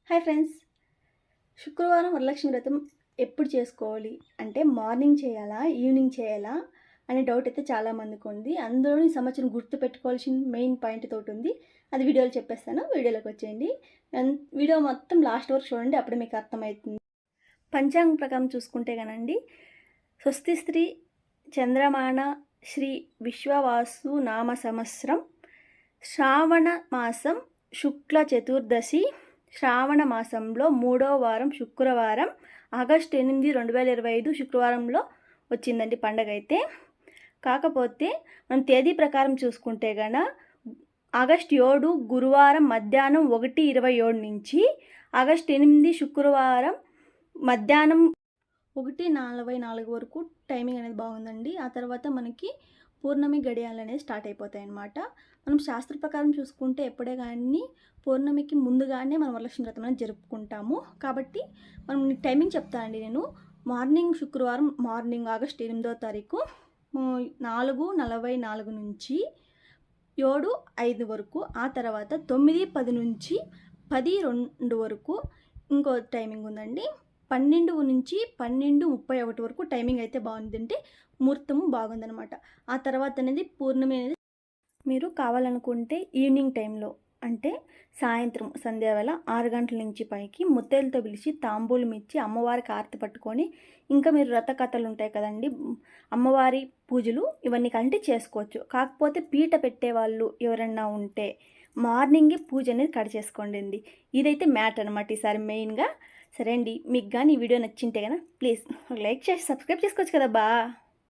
Hi friends, శుక్రవారం వరలక్ష్మి వ్రతం ఎప్పుడు చేసుకోవాలి అంటే మార్నింగ్ చేయాలా ఈవినింగ్ చేయాలా అనే డౌట్ అయితే చాలామందికి ఉంది. అందులో ఈ సంవత్సరం గుర్తుపెట్టుకోవాల్సిన మెయిన్ పాయింట్ తోటి ఉంది. అది వీడియోలో చెప్పేస్తాను. వీడియోలోకి వచ్చేయండి. వీడియో మొత్తం లాస్ట్ వరకు చూడండి, అప్పుడు మీకు అర్థమవుతుంది. పంచాంగ ప్రకారం చూసుకుంటే కనండి, స్వస్తి స్త్రీ చంద్రమాన శ్రీ విశ్వవాసు నామ సంవత్సరం శ్రావణ మాసం శుక్ల చతుర్దశి శ్రావణ మాసంలో 3వ వారం శుక్రవారం ఆగస్టు 8, 2025 శుక్రవారంలో వచ్చిందండి పండగ అయితే. కాకపోతే మనం తేదీ ప్రకారం చూసుకుంటే గన ఆగస్టు 7 గురువారం మధ్యాహ్నం 1:27 నుంచి ఆగస్టు 8 శుక్రవారం మధ్యాహ్నం 1:44 వరకు టైమింగ్ అనేది బాగుందండి. ఆ తర్వాత మనకి పూర్ణమి గడియాలు అనేది స్టార్ట్ అయిపోతాయి అన్నమాట. మనం శాస్త్ర ప్రకారం చూసుకుంటే ఎప్పుడే కానీ పౌర్ణమికి ముందుగానే మనం వరలక్ష్మి వ్రతం అనేది జరుపుకుంటాము. కాబట్టి మనం టైమింగ్ చెప్తానండి నేను. మార్నింగ్ శుక్రవారం మార్నింగ్ ఆగస్టు 8వ తారీఖు 4:44 నుంచి 7:05 వరకు, ఆ తర్వాత 9:10 నుంచి 10:02 వరకు ఇంకో టైమింగ్ ఉందండి. 12 నుంచి 12:31 వరకు టైమింగ్ అయితే బాగుందంటే ముహూర్తము బాగుందనమాట. ఆ తర్వాత అనేది పూర్ణమి అనేది మీరు కావాలనుకుంటే ఈవినింగ్ టైంలో అంటే సాయంత్రం సంధ్యావేళ 6 గంటల నుంచి పైకి ముత్తైలతో పిలిచి తాంబూలం ఇచ్చి అమ్మవారికి ఆరతి పట్టుకొని, ఇంకా మీరు వ్రత కథలు ఉంటాయి కదండి, అమ్మవారి పూజలు ఇవన్నీ కంటే చేసుకోవచ్చు. కాకపోతే పీట పెట్టేవాళ్ళు ఎవరన్నా ఉంటే మార్నింగే పూజ అనేది చేసుకోండి. ఇదైతే మ్యాటర్ అనమాట ఈసారి మెయిన్గా. సరే అండి, మీకు కానీ ఈ వీడియో నచ్చింటే కదా ప్లీజ్ లైక్ చేసి సబ్స్క్రైబ్ చేసుకోవచ్చు కదా బా.